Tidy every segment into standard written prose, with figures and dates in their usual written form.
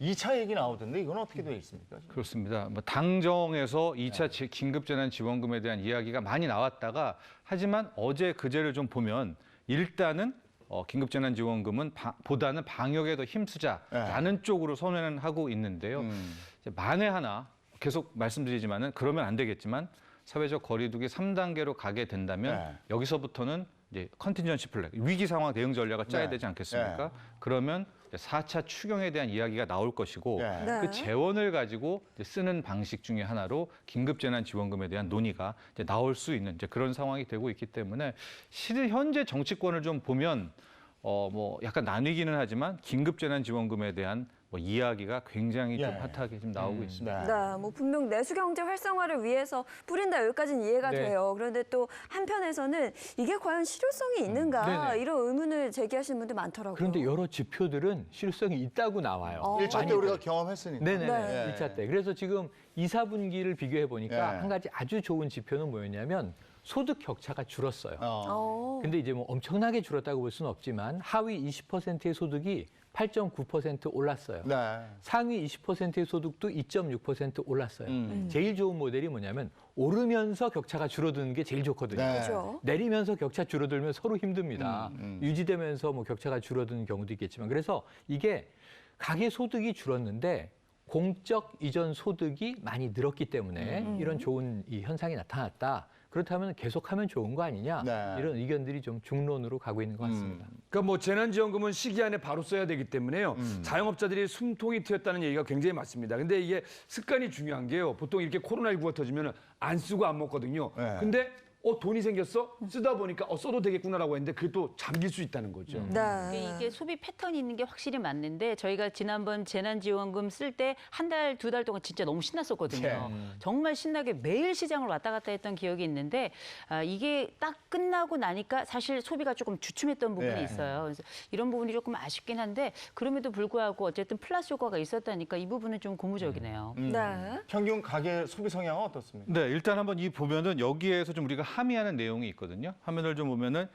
2차 얘기 나오던데 이건 어떻게 되어 있습니까? 그렇습니다. 뭐 당정에서 2차 긴급재난지원금에 대한 이야기가 많이 나왔다가 하지만 어제 그제를 좀 보면 일단은 긴급재난지원금은 보다는 방역에 더 힘쓰자라는 쪽으로 선회는 하고 있는데요. 이제 만에 하나 계속 말씀드리지만은 그러면 안 되겠지만 사회적 거리두기 3단계로 가게 된다면 여기서부터는 이제 컨틴전시 플랜, 위기 상황 대응 전략을 짜야 되지 않겠습니까? 그러면 4차 추경에 대한 이야기가 나올 것이고 그 재원을 가지고 이제 쓰는 방식 중에 하나로 긴급재난지원금에 대한 논의가 이제 나올 수 있는 이제 그런 상황이 되고 있기 때문에 실 현재 정치권을 좀 보면 뭐 약간 나뉘기는 하지만 긴급재난지원금에 대한 뭐 이야기가 굉장히 좀 핫하게 지금 나오고 있습니다. 네, 뭐 분명 내수 경제 활성화를 위해서 뿌린다 여기까지는 이해가 돼요. 그런데 또 한편에서는 이게 과연 실효성이 있는가 이런 의문을 제기하시는 분들 많더라고요. 그런데 여러 지표들은 실효성이 있다고 나와요. 1차 때 우리가 경험했으니까. 네네. 1차 때. 그래서 지금 2, 4분기를 비교해 보니까 한 가지 아주 좋은 지표는 뭐였냐면 소득 격차가 줄었어요. 근데 이제 뭐 엄청나게 줄었다고 볼 수는 없지만 하위 20%의 소득이 8.9% 올랐어요. 상위 20%의 소득도 2.6% 올랐어요. 제일 좋은 모델이 뭐냐면 오르면서 격차가 줄어드는 게 제일 좋거든요. 그렇죠. 내리면서 격차 줄어들면 서로 힘듭니다. 유지되면서 뭐 격차가 줄어드는 경우도 있겠지만 그래서 이게 가계 소득이 줄었는데 공적 이전 소득이 많이 늘었기 때문에 이런 좋은 이 현상이 나타났다. 그렇다면 계속하면 좋은 거 아니냐 이런 의견들이 좀 중론으로 가고 있는 것 같습니다. 그러니까 뭐 재난지원금은 시기 안에 바로 써야 되기 때문에요. 자영업자들이 숨통이 트였다는 얘기가 굉장히 맞습니다. 근데 이게 습관이 중요한 게요. 보통 이렇게 코로나19가 터지면 안 쓰고 안 먹거든요. 근데 돈이 생겼어? 쓰다 보니까 써도 되겠구나라고 했는데 그게 또 잠길 수 있다는 거죠. 이게 소비 패턴이 있는 게 확실히 맞는데 저희가 지난번 재난지원금 쓸 때 한 달, 2달 동안 진짜 너무 신났었거든요. 정말 신나게 매일 시장을 왔다 갔다 했던 기억이 있는데 이게 딱 끝나고 나니까 사실 소비가 조금 주춤했던 부분이 있어요. 그래서 이런 부분이 조금 아쉽긴 한데 그럼에도 불구하고 어쨌든 플러스 효과가 있었다니까 이 부분은 좀 고무적이네요. 평균 가계 소비 성향은 어떻습니까? 네, 일단 한번 이 보면은 여기에서 좀 우리가 함의하는 내용이 있거든요. 화면을 좀 보면은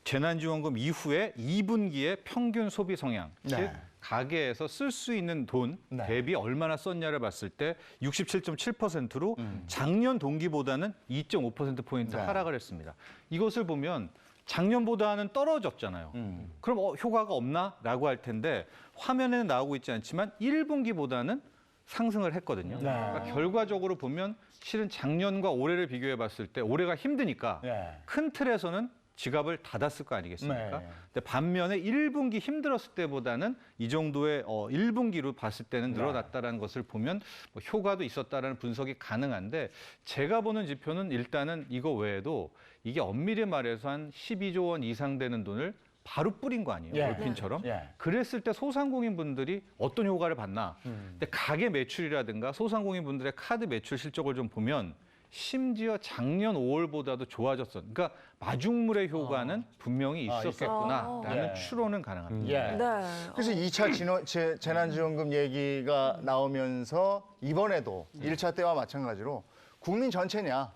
재난지원금 이후에 2분기의 평균 소비 성향, 즉 가계에서 쓸 수 있는 돈 대비 얼마나 썼냐를 봤을 때 67.7%로 작년 동기보다는 2.5%포인트 하락을 했습니다. 이것을 보면 작년보다는 떨어졌잖아요. 그럼 효과가 없나라고 할 텐데 화면에는 나오고 있지 않지만 1분기보다는 상승을 했거든요. 그러니까 결과적으로 보면 실은 작년과 올해를 비교해 봤을 때 올해가 힘드니까 큰 틀에서는 지갑을 닫았을 거 아니겠습니까? 근데 반면에 1분기 힘들었을 때보다는 이 정도의 1분기로 봤을 때는 늘어났다는 것을 보면 뭐 효과도 있었다라는 분석이 가능한데 제가 보는 지표는 일단은 이거 외에도 이게 엄밀히 말해서 한 12조 원 이상 되는 돈을 바로 뿌린 거 아니에요? 돌핀처럼. 그랬을 때 소상공인분들이 어떤 효과를 봤나? 근데 가계 매출이라든가 소상공인분들의 카드 매출 실적을 좀 보면 심지어 작년 5월보다도 좋아졌어. 그러니까 마중물의 효과는 분명히 있었겠구나라는 추론은 가능합니다. 그래서 2차 재난지원금 얘기가 나오면서 이번에도 1차 때와 마찬가지로 국민 전체냐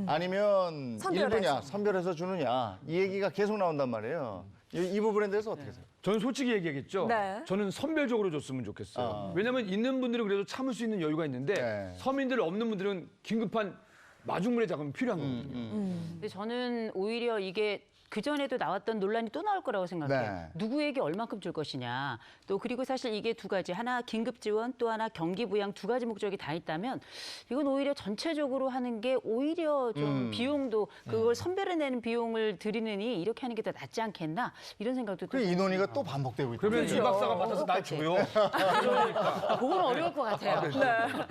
아니면 일부냐 선별해서 주느냐 이 얘기가 계속 나온단 말이에요. 이 부분에 대해서 어떻게 생각하세요? 저는 솔직히 얘기하겠죠. 저는 선별적으로 줬으면 좋겠어요. 왜냐하면 있는 분들은 그래도 참을 수 있는 여유가 있는데 서민들 없는 분들은 긴급한 마중물의 자금이 필요한 거거든요. 근데 저는 오히려 이게 그전에도 나왔던 논란이 또 나올 거라고 생각해요. 누구에게 얼만큼 줄 것이냐. 또 그리고 사실 이게 두 가지. 하나 긴급 지원 또 하나 경기 부양 두 가지 목적이 다 있다면 이건 오히려 전체적으로 하는 게 오히려 좀 비용도 그걸 선별해내는 비용을 들이느니 이렇게 하는 게 더 낫지 않겠나 이런 생각도 이 논의가 또 반복되고 있다. 그러면 이 박사가 받아서 날 줘요. 그건 어려울 것 같아요.